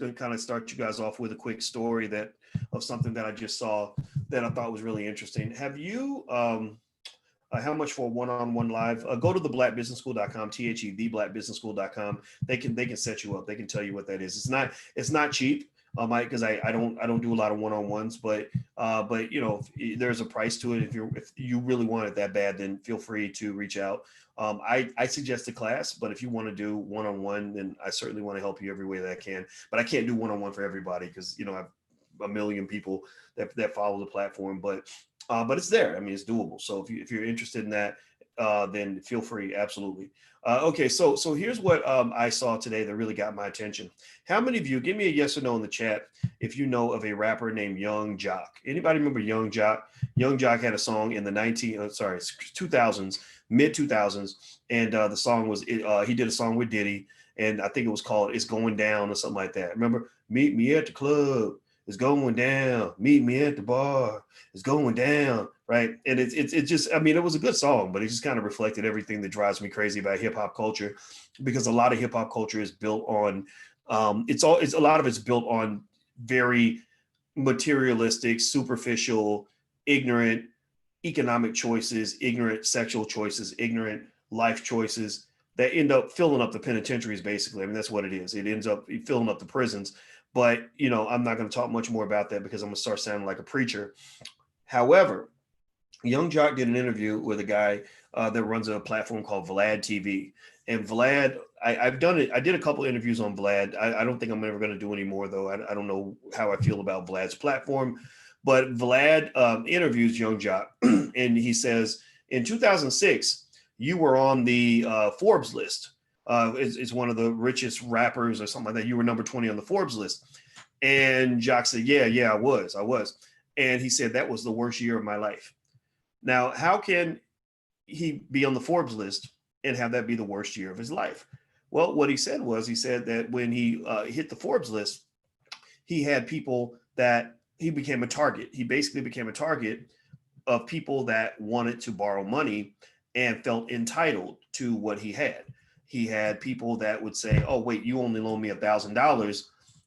to kind of start you guys off with a quick story of something that I just saw that I thought was really interesting. Have you, how much for a one-on-one live? Go to theblackbusinessschool.com, theblackbusinessschool.com. They can set you up. They can tell you what that is. It's not cheap. Because I don't do a lot of one-on-ones, but there's a price to it. If you really want it that bad, then feel free to reach out. I suggest a class, but if you want to do one-on-one, then I certainly want to help you every way that I can. But I can't do one-on-one for everybody because I have a million people that follow the platform. But it's there. I mean, it's doable. So if you're interested in that, then feel free. Absolutely. Okay, so here's what I saw today that really got my attention. How many of you, give me a yes or no in the chat if you know of a rapper named YoungJock? Anybody remember YoungJock? YoungJock had a song in the 2000s, mid 2000s, and the song was he did a song with Diddy, and I think it was called "It's Going Down" or something like that. Remember? Meet me at the club. It's going down. Meet me at the bar. It's going down. Right. And it just, I mean, it was a good song, but it just kind of reflected everything that drives me crazy about hip hop culture, because a lot of hip hop culture is built on, a lot of it's built on very materialistic, superficial, ignorant economic choices, ignorant sexual choices, ignorant life choices that end up filling up the penitentiaries, basically. I mean, that's what it is. It ends up filling up the prisons. But, I'm not going to talk much more about that because I'm going to start sounding like a preacher. However, YoungJock did an interview with a guy that runs a platform called vladtv. And Vlad, I've done it. I did a couple of interviews on Vlad. I don't think I'm ever going to do any more, though. I don't know how I feel about Vlad's platform. But Vlad interviews YoungJock, and he says, in 2006, you were on the Forbes list. It's one of the richest rappers or something like that. You were number 20 on the Forbes list. And Jock said, yeah, I was. And he said, that was the worst year of my life. Now, how can he be on the Forbes list and have that be the worst year of his life? Well, what he said that when he hit the Forbes list, he had people that he became a target. He basically became a target of people that wanted to borrow money and felt entitled to what he had. He had people that would say, oh, wait, you only loaned me $1,000.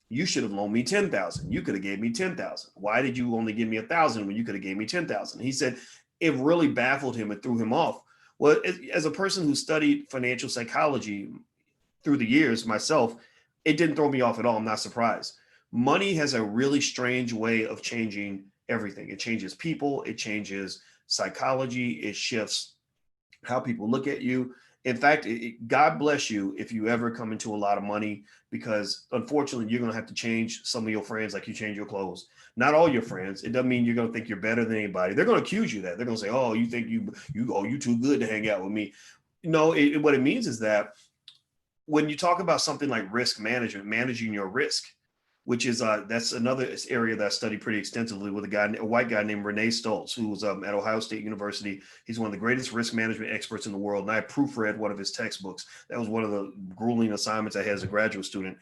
You should have loaned me 10,000. You could have gave me 10,000. Why did you only give me 1,000 when you could have gave me 10,000? He said it really baffled him and threw him off. Well, as a person who studied financial psychology through the years myself, it didn't throw me off at all. I'm not surprised. Money has a really strange way of changing everything. It changes people. It changes psychology. It shifts how people look at you. In fact, God bless you if you ever come into a lot of money, because unfortunately, you're going to have to change some of your friends like you change your clothes. Not all your friends. It doesn't mean you're going to think you're better than anybody. They're going to accuse you of that. They're going to say, oh, you think you too good to hang out with me. No, what it means is that when you talk about something like risk management, managing your risk, which is that's another area that I studied pretty extensively with a white guy named Renee Stoltz, who was at Ohio State University. He's one of the greatest risk management experts in the world. And I proofread one of his textbooks. That was one of the grueling assignments I had as a graduate student.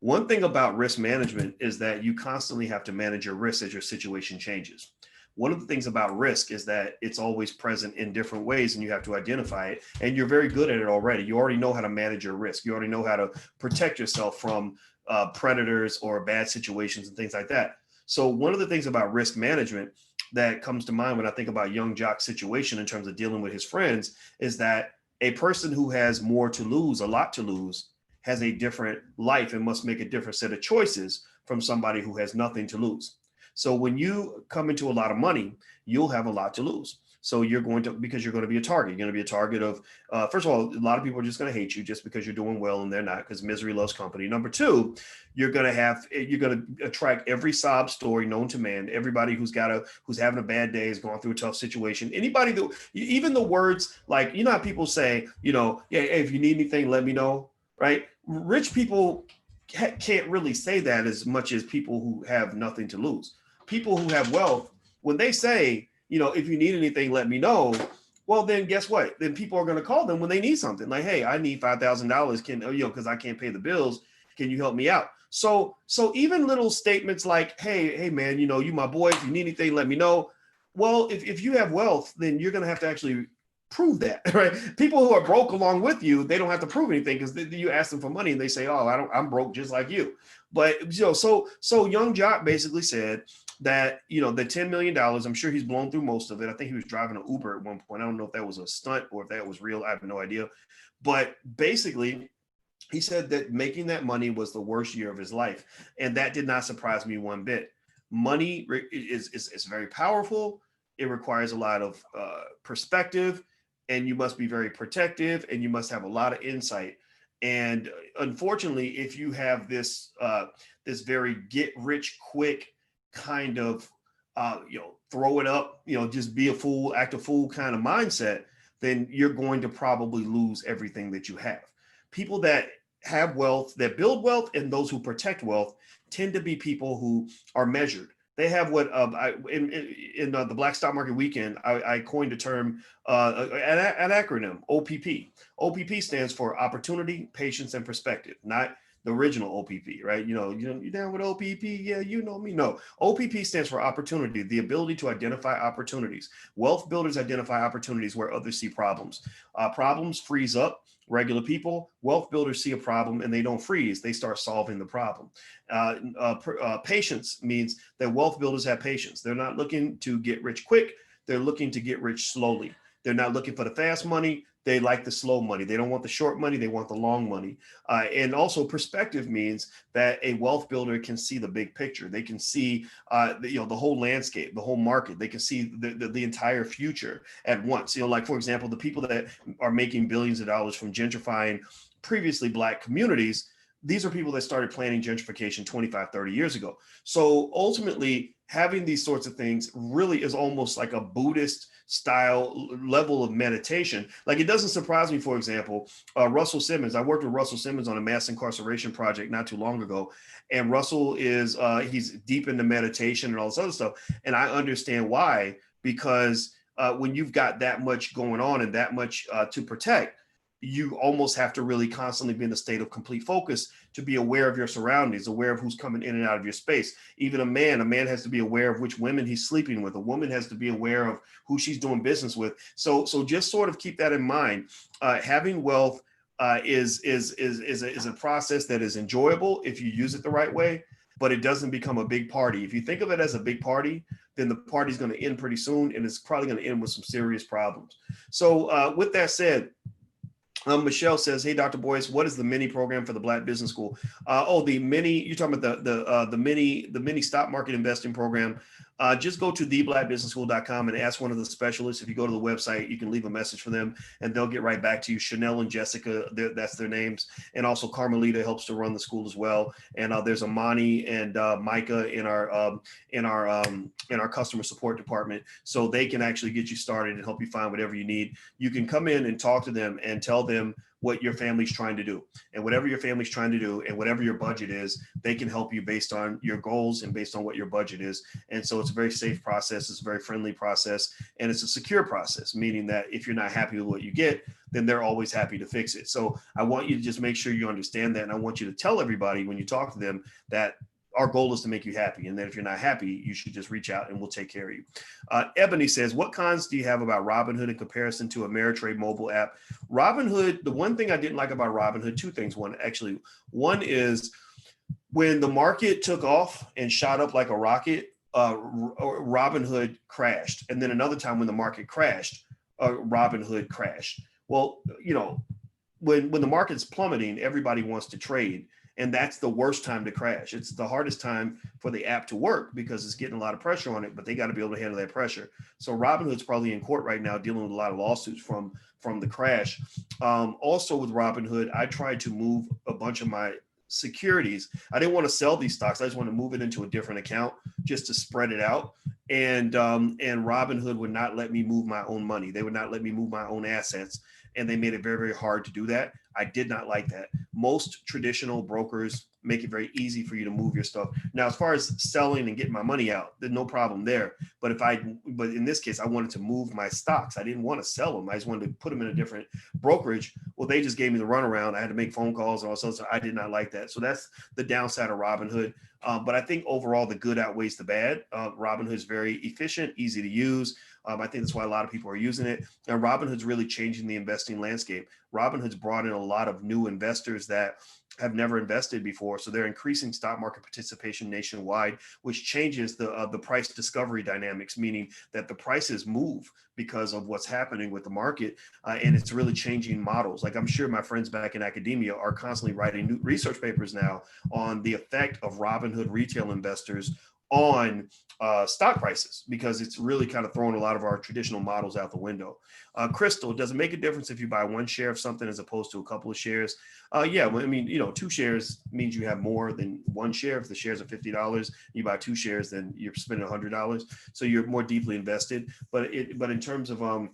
One thing about risk management is that you constantly have to manage your risk as your situation changes. One of the things about risk is that it's always present in different ways, and you have to identify it. And you're very good at it already. You already know how to manage your risk. You already know how to protect yourself from predators or bad situations and things like that. So one of the things about risk management that comes to mind when I think about YoungJock's situation in terms of dealing with his friends is that a person who has more to lose, a lot to lose, has a different life and must make a different set of choices from somebody who has nothing to lose. So when you come into a lot of money, you'll have a lot to lose. So because you're going to be a target. You're going to be a target of, first of all, a lot of people are just going to hate you just because you're doing well and they're not, because misery loves company. Number two, you're going to attract every sob story known to man. Everybody who's having a bad day, is going through a tough situation. Anybody that, even the words like, how people say, yeah, hey, if you need anything, let me know, right? Rich people can't really say that as much as people who have nothing to lose. People who have wealth, when they say, if you need anything, let me know. Well, then guess what? Then people are going to call them when they need something. Like, hey, I need $5,000. Because I can't pay the bills. Can you help me out? So even little statements like, hey, man, you my boy. If you need anything, let me know. Well, if you have wealth, then you're going to have to actually prove that, right? People who are broke along with you, they don't have to prove anything because you ask them for money and they say, oh, I'm broke just like you. But so YoungJock basically said that, the $10 million, I'm sure he's blown through most of it. I think he was driving an Uber at one point. I don't know if that was a stunt or if that was real. I have no idea. But basically, he said that making that money was the worst year of his life. And that did not surprise me one bit. Money is very powerful. It requires a lot of perspective, and you must be very protective, and you must have a lot of insight. And unfortunately, if you have this this very get rich quick kind of throw it up, just be a fool, act a fool kind of mindset, then you're going to probably lose everything that you have. People that have wealth, that build wealth, and those who protect wealth tend to be people who are measured. They have what in the Black Stock Market Weekend, I coined a term, an acronym, OPP. OPP stands for opportunity, patience, and perspective, not the original OPP, right? You down with OPP? Yeah, you know me. No, OPP stands for opportunity, the ability to identify opportunities. Wealth builders identify opportunities where others see problems. Problems freeze up regular people. Wealth builders see a problem and they don't freeze. They start solving the problem. Patience means that wealth builders have patience. They're not looking to get rich quick. They're looking to get rich slowly. They're not looking for the fast money. They like the slow money. They don't want the short money. They want the long money. And also perspective means that a wealth builder can see the big picture. They can see the whole landscape, the whole market. They can see the entire future at once. Like, for example, the people that are making billions of dollars from gentrifying previously Black communities, these are people that started planning gentrification 25, 30 years ago. So ultimately, having these sorts of things really is almost like a Buddhist style level of meditation. Like, it doesn't surprise me, for example, Russell Simmons. I worked with Russell Simmons on a mass incarceration project not too long ago. And Russell is, he's deep into meditation and all this other stuff. And I understand why, because when you've got that much going on and that much to protect, you almost have to really constantly be in a state of complete focus to be aware of your surroundings, aware of who's coming in and out of your space. Even a man has to be aware of which women he's sleeping with. A woman has to be aware of who she's doing business with. So just sort of keep that in mind. Having wealth is a process that is enjoyable if you use it the right way, but it doesn't become a big party. If you think of it as a big party, then the party's going to end pretty soon, and it's probably going to end with some serious problems. So with that said, Michelle says, "Hey, Dr. Boyce, what is the mini program for the Black Business School?" The mini. You're talking about the mini stock market investing program. Just go to theblackbusinessschool.com and ask one of the specialists. If you go to the website, you can leave a message for them, and they'll get right back to you. Chanel and Jessica, that's their names, and also Carmelita helps to run the school as well. And there's Amani and Micah in our customer support department, so they can actually get you started and help you find whatever you need. You can come in and talk to them and tell them what your family's trying to do, and whatever your family's trying to do and whatever your budget is, they can help you based on your goals and based on what your budget is. And so it's a very safe process. It's a very friendly process, and it's a secure process, meaning that if you're not happy with what you get, then they're always happy to fix it. So I want you to just make sure you understand that. And I want you to tell everybody when you talk to them that our goal is to make you happy. And then if you're not happy, you should just reach out and we'll take care of you. Ebony says, what cons do you have about Robinhood in comparison to a Ameritrade mobile app? Robinhood, the one thing I didn't like about Robinhood, two things. One is when the market took off and shot up like a rocket, Robinhood crashed. And then another time when the market crashed, Robinhood crashed. Well, when the market's plummeting, everybody wants to trade. And that's the worst time to crash. It's the hardest time for the app to work because it's getting a lot of pressure on it, but they got to be able to handle that pressure. So Robinhood's probably in court right now dealing with a lot of lawsuits from the crash. Also with Robinhood, I tried to move a bunch of my securities. I didn't want to sell these stocks. I just want to move it into a different account just to spread it out. And Robinhood would not let me move my own money. They would not let me move my own assets. And they made it very, very hard to do that. I did not like that. Most traditional brokers make it very easy for you to move your stuff. Now, as far as selling and getting my money out, there's no problem there. But in this case, I wanted to move my stocks. I didn't want to sell them. I just wanted to put them in a different brokerage. Well, they just gave me the runaround. I had to make phone calls and all sorts. So I did not like that. So that's the downside of Robinhood. But I think overall the good outweighs the bad. Robinhood is very efficient, easy to use. I think that's why a lot of people are using it. And Robinhood's really changing the investing landscape. Robinhood's brought in a lot of new investors that have never invested before. So they're increasing stock market participation nationwide, which changes the price discovery dynamics, meaning that the prices move because of what's happening with the market. And it's really changing models. Like I'm sure my friends back in academia are constantly writing new research papers now on the effect of Robinhood retail investors on stock prices, because it's really kind of throwing a lot of our traditional models out the window. Crystal, does it make a difference if you buy one share of something as opposed to a couple of shares? Yeah, well, I mean, 2 shares means you have more than one share. If the shares are $50, you buy 2 shares, then you're spending $100. So you're more deeply invested. But in terms of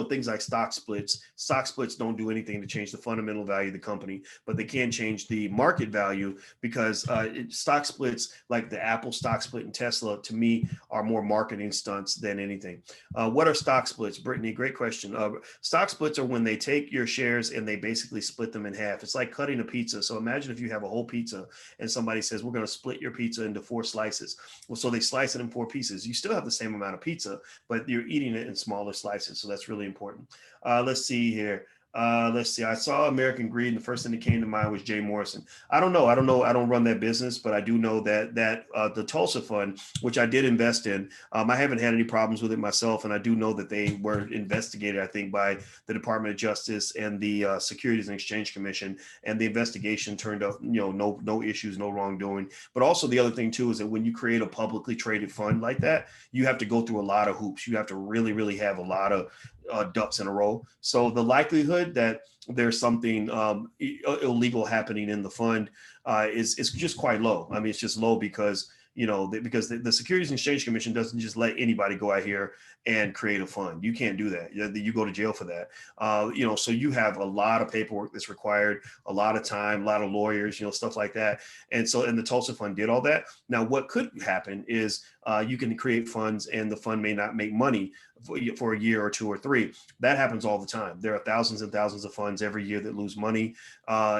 things like stock splits don't do anything to change the fundamental value of the company, but they can change the market value, because stock splits like the Apple stock split and Tesla, to me, are more marketing stunts than anything. What are stock splits? Brittany, great question. Stock splits are when they take your shares and they basically split them in half. It's like cutting a pizza. So imagine if you have a whole pizza and somebody says, we're going to split your pizza into 4 slices. Well, so they slice it in 4 pieces. You still have the same amount of pizza, but you're eating it in smaller slices. So that's really important. Let's see here. I saw American Greed, and the first thing that came to mind was Jay Morrison. I don't know. I don't run that business, but I do know that the Tulsa Fund, which I did invest in, I haven't had any problems with it myself, and I do know that they were investigated, I think, by the Department of Justice and the Securities and Exchange Commission, and the investigation turned up, no issues, no wrongdoing. But also the other thing too is that when you create a publicly traded fund like that, you have to go through a lot of hoops. You have to really, really have a lot of ducks in a row. So the likelihood that there's something illegal happening in the fund is just quite low. I mean, it's just low because the Securities and Exchange Commission doesn't just let anybody go out here and create a fund. You can't do that. You go to jail for that. So you have a lot of paperwork that's required, a lot of time, a lot of lawyers, stuff like that. And the Tulsa Fund did all that. Now, what could happen is you can create funds and the fund may not make money for a year or 2 or 3. That happens all the time. There are thousands and thousands of funds every year that lose money.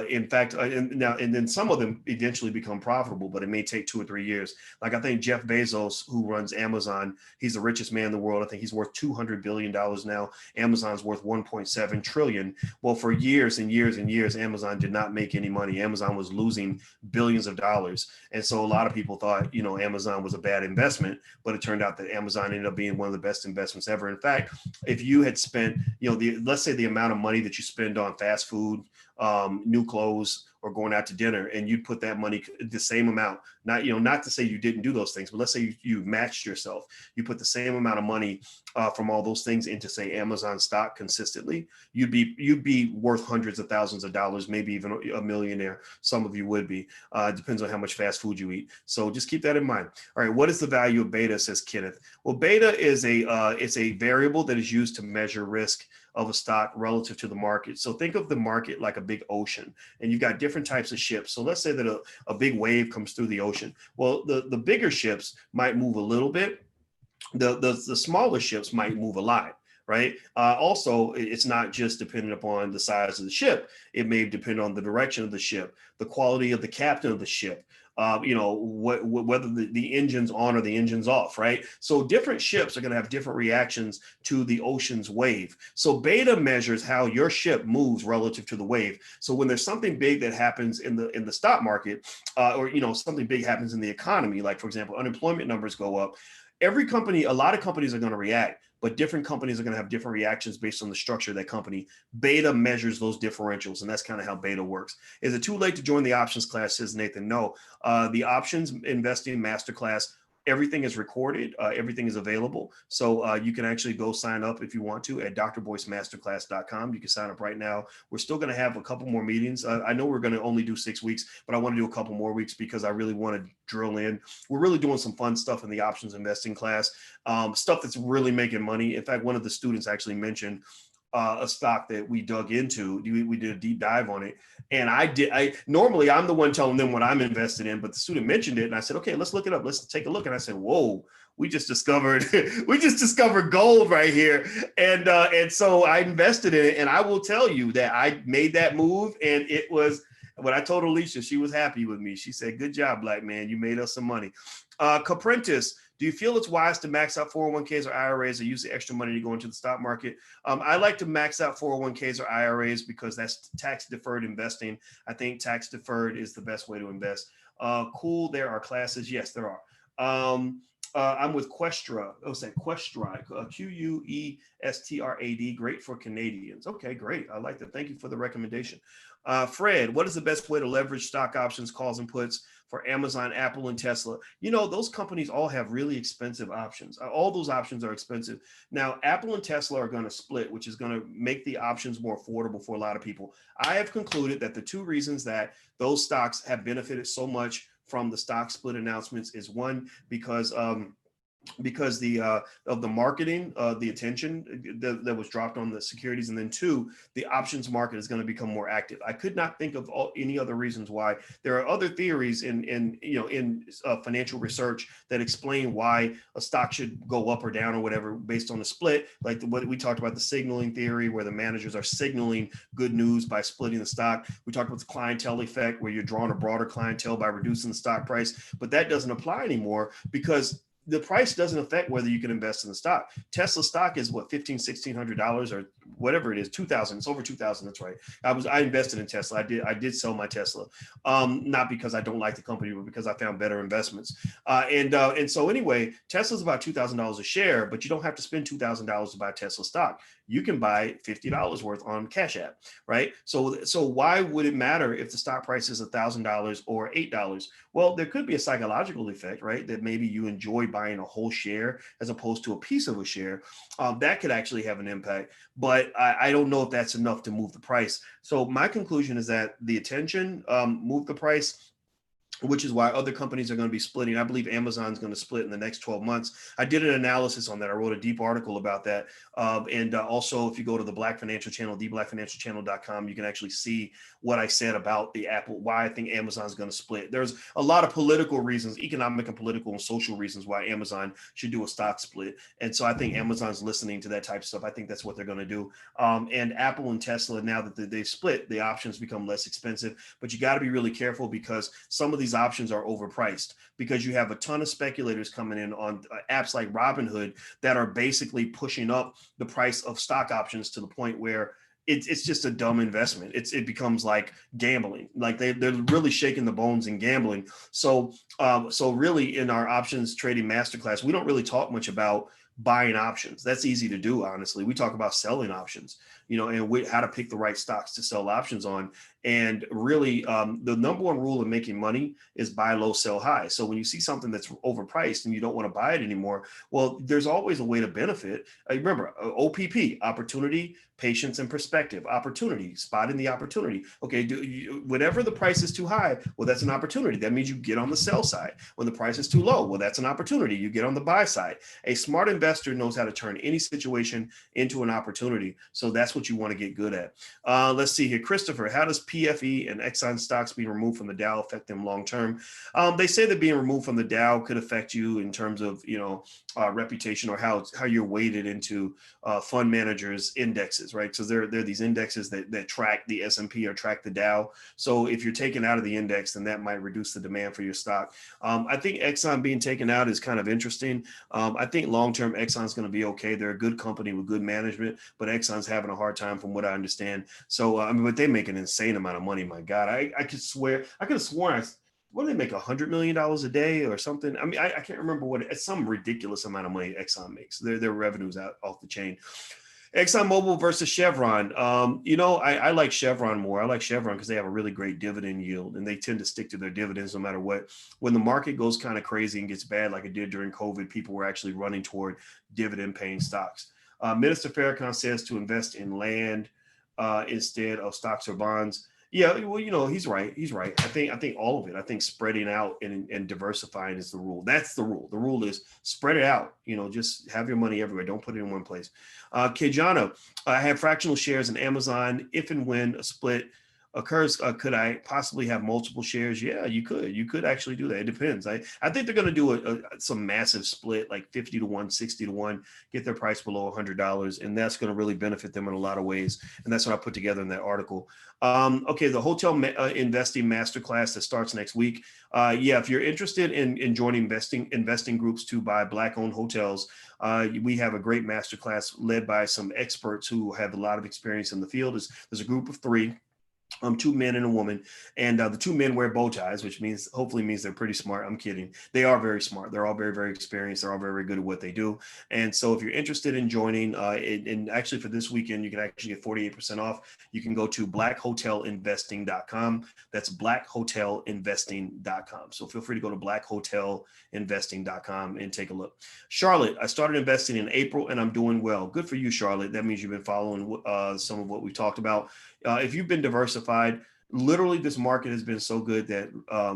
In fact, and then some of them eventually become profitable, but it may take 2 or 3 years. Like I think Jeff Bezos, who runs Amazon, he's the richest man in the world. I think he's worth $200 billion now. Amazon's worth 1.7 trillion. Well, for years and years and years, Amazon did not make any money. Amazon was losing billions of dollars. And so a lot of people thought, Amazon was a bad investment, but it turned out that Amazon ended up being one of the best investments ever. In fact, if you had spent, let's say the amount of money that you spend on fast food, new clothes, or going out to dinner, and you'd put that money, the same amount, not to say you didn't do those things, but let's say you matched yourself, you put the same amount of money from all those things into, say, Amazon stock consistently, you'd be worth hundreds of thousands of dollars, maybe even a millionaire. Some of you would be. Depends on how much fast food you eat. So just keep that in mind. All right, what is the value of beta, says Kenneth? Well, beta is it's a variable that is used to measure risk of a stock relative to the market. So think of the market like a big ocean, and you've got different types of ships. So let's say that a big wave comes through the ocean. Well, the bigger ships might move a little bit. The smaller ships might move a lot. Right. Also, it's not just dependent upon the size of the ship. It may depend on the direction of the ship, the quality of the captain of the ship, whether the engine's on or the engine's off, right? So different ships are going to have different reactions to the ocean's wave. So beta measures how your ship moves relative to the wave. So when there's something big that happens in the stock market, or something big happens in the economy, like for example, unemployment numbers go up, a lot of companies are going to react, but different companies are going to have different reactions based on the structure of that company. Beta measures those differentials, and that's kind of how beta works. Is it too late to join the options class, says Nathan? No. The options investing masterclass, everything is recorded. Everything is available. So you can actually go sign up if you want to at drboycemasterclass.com. You can sign up right now. We're still going to have a couple more meetings. I know we're going to only do 6 weeks, but I want to do a couple more weeks because I really want to drill in. We're really doing some fun stuff in the options investing class, stuff that's really making money. In fact, one of the students actually mentioned a stock that we dug into. We did a deep dive on it. And I normally I'm the one telling them what I'm invested in, but the student mentioned it and I said, okay, let's look it up. Let's take a look. And I said, whoa, we just discovered gold right here. And so I invested in it. And I will tell you that I made that move. And it was, when I told Alicia, she was happy with me. She said, good job, black man. You made us some money. Caprentice, do you feel it's wise to max out 401ks or IRAs or use the extra money to go into the stock market? I like to max out 401ks or IRAs because that's tax deferred investing. I think tax deferred is the best way to invest. Cool. There are classes. Yes, there are. I'm with Questra. Oh, say Questrad, Questrad. Great for Canadians. Okay, great. I like that. Thank you for the recommendation. Fred, what is the best way to leverage stock options, calls, and puts for Amazon, Apple, and Tesla? You know, those companies all have really expensive options. All those options are expensive. Now, Apple and Tesla are going to split, which is going to make the options more affordable for a lot of people. I have concluded that the two reasons that those stocks have benefited so much from the stock split announcements is one, because the of the marketing, the attention that was dropped on the securities, and then two, the options market is going to become more active. I could not think of any other reasons why. There are other theories in financial research that explain why a stock should go up or down or whatever based on the split, like what we talked about, the signaling theory, where the managers are signaling good news by splitting the stock. We talked about the clientele effect, where you're drawing a broader clientele by reducing the stock price, but that doesn't apply anymore because the price doesn't affect whether you can invest in the stock. Tesla stock is what, $1,600 or whatever it is, 2,000. It's over 2,000. That's right. I invested in Tesla. I did sell my Tesla, not because I don't like the company, but because I found better investments. And so anyway, Tesla's about $2,000 a share, but you don't have to spend $2,000 to buy Tesla stock. You can buy $50 worth on Cash App, right? So why would it matter if the stock price is $1,000 or $8? Well, there could be a psychological effect, right? That maybe you enjoy buying a whole share as opposed to a piece of a share. That could actually have an impact, but I don't know if that's enough to move the price. So my conclusion is that the attention moved the price, which is why other companies are going to be splitting. I believe Amazon's going to split in the next 12 months. I did an analysis on that. I wrote a deep article about that. And also, if you go to the Black Financial Channel, theblackfinancialchannel.com, you can actually see what I said about the Apple, why I think Amazon's going to split. There's a lot of political reasons, economic and political and social reasons why Amazon should do a stock split. And so I think Amazon's listening to that type of stuff. I think that's what they're going to do. And Apple and Tesla, now that they've split, the options become less expensive, but you got to be really careful because some of these options are overpriced, because you have a ton of speculators coming in on apps like Robinhood that are basically pushing up the price of stock options to the point where it's just a dumb investment. It becomes like gambling. Like they're really shaking the bones and gambling. So really in our options trading masterclass, we don't really talk much about buying options. That's easy to do, honestly. We talk about selling options, and how to pick the right stocks to sell options on. And really, the number one rule of making money is buy low, sell high. So when you see something that's overpriced and you don't want to buy it anymore, well, there's always a way to benefit. Remember, OPP, opportunity, patience, and perspective. Opportunity, spotting the opportunity. Okay, whenever the price is too high, well, that's an opportunity. That means you get on the sell side. When the price is too low, well, that's an opportunity. You get on the buy side. A smart investor knows how to turn any situation into an opportunity. So that's what you want to get good at. Let's see here. Christopher, how does PFE and Exxon stocks being removed from the Dow affect them long term? They say that being removed from the Dow could affect you in terms of reputation, or how you're weighted into fund managers' indexes, right? So there are these indexes that track the S&P or track the Dow. So if you're taken out of the index, then that might reduce the demand for your stock. I think Exxon being taken out is kind of interesting. I think long term Exxon's going to be okay. They're a good company with good management, but Exxon's having a hard time from what I understand. So but they make an insane amount of money. My God, I could have sworn what do they make, $100 million a day or something? I mean, I can't remember it's some ridiculous amount of money Exxon makes. Their revenue's out off the chain. ExxonMobil versus Chevron. I like Chevron more. I like Chevron because they have a really great dividend yield and they tend to stick to their dividends no matter what. When the market goes kind of crazy and gets bad like it did during COVID, people were actually running toward dividend paying stocks. Minister Farrakhan says to invest in land instead of stocks or bonds. Yeah, well, he's right. He's right. I think all of it. I think spreading out and diversifying is the rule. That's the rule. The rule is spread it out. Just have your money everywhere. Don't put it in one place. Kejana, I have fractional shares in Amazon. If and when a split occurs, could I possibly have multiple shares? Yeah, you could. You could actually do that. It depends. I think they're going to do some massive split, like 50 to 1, 60 to 1, get their price below $100, and that's going to really benefit them in a lot of ways. And that's what I put together in that article. Okay, the hotel investing masterclass that starts next week. Yeah, if you're interested in joining investing groups to buy Black-owned hotels, we have a great masterclass led by some experts who have a lot of experience in the field. There's a group of 3. 2 men and a woman, and the 2 men wear bow ties, which hopefully means they're pretty smart. I'm kidding. They are very smart. They're all very, very experienced. They're all very, very good at what they do. And so if you're interested in joining, and actually for this weekend, you can actually get 48% off. You can go to blackhotelinvesting.com. That's blackhotelinvesting.com. So feel free to go to blackhotelinvesting.com and take a look. Charlotte, I started investing in April and I'm doing well. Good for you, Charlotte. That means you've been following some of what we talked about. If you've been diversified, literally this market has been so good that a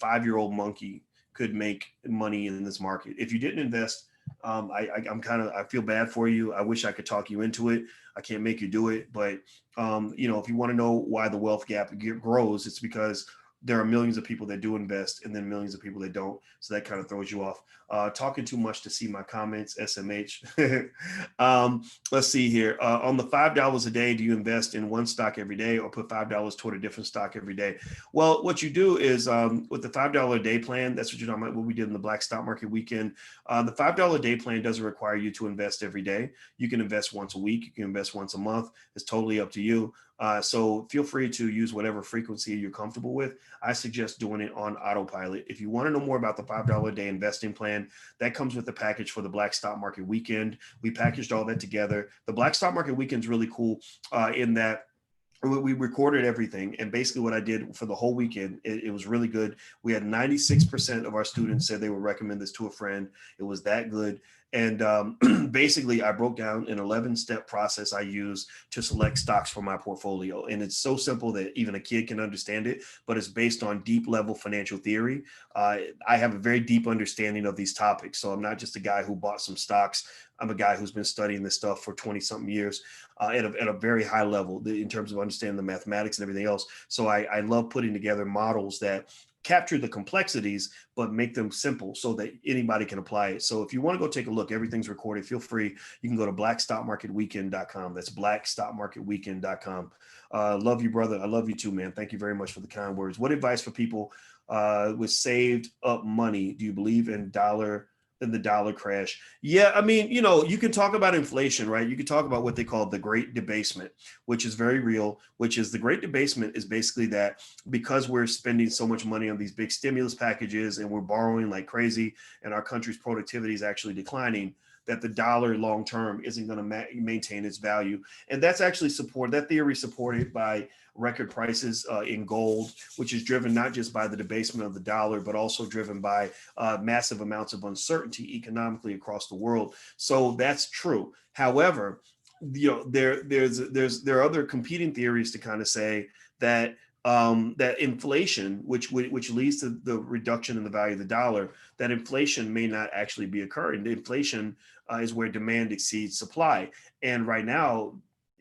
5-year-old monkey could make money in this market. If you didn't invest, I feel bad for you. I wish I could talk you into it. I can't make you do it, but if you want to know why the wealth gap grows, it's because there are millions of people that do invest and then millions of people that don't. So that kind of throws you off. Talking too much to see my comments, SMH. Let's see here. On the $5 a day, do you invest in one stock every day or put $5 toward a different stock every day? Well, what you do is with the $5 a day plan, that's what you're talking about, what we did in the Black Stock Market Weekend. The $5 a day plan doesn't require you to invest every day. You can invest once a week. You can invest once a month. It's totally up to you. So feel free to use whatever frequency you're comfortable with. I suggest doing it on autopilot. If you want to know more about the $5 a day investing plan, that comes with the package for the Black Stock Market Weekend. We packaged all that together. The Black Stock Market Weekend is really cool in that we recorded everything. And basically what I did for the whole weekend, it was really good. We had 96% of our students said they would recommend this to a friend. It was that good. And basically I broke down an 11-step process I use to select stocks for my portfolio. And it's so simple that even a kid can understand it, but it's based on deep level financial theory. I have a very deep understanding of these topics. So I'm not just a guy who bought some stocks. I'm a guy who's been studying this stuff for 20 something years at a very high level in terms of understanding the mathematics and everything else. So I love putting together models that capture the complexities, but make them simple so that anybody can apply it. So if you want to go take a look, everything's recorded. Feel free. You can go to blackstockmarketweekend.com. That's blackstockmarketweekend.com. Love you, brother. I love you too, man. Thank you very much for the kind words. What advice for people with saved up money? Do you believe in the dollar crash? Yeah, I mean, you can talk about inflation, right? You can talk about what they call the great debasement, which is very real, which is the great debasement is basically that because we're spending so much money on these big stimulus packages and we're borrowing like crazy and our country's productivity is actually declining, that the dollar long term isn't going to maintain its value. And that's actually that theory supported by record prices in gold, which is driven not just by the debasement of the dollar, but also driven by massive amounts of uncertainty economically across the world. So that's true. However, there are other competing theories to kind of say that that inflation, which leads to the reduction in the value of the dollar, that inflation may not actually be occurring. The inflation is where demand exceeds supply. And right now,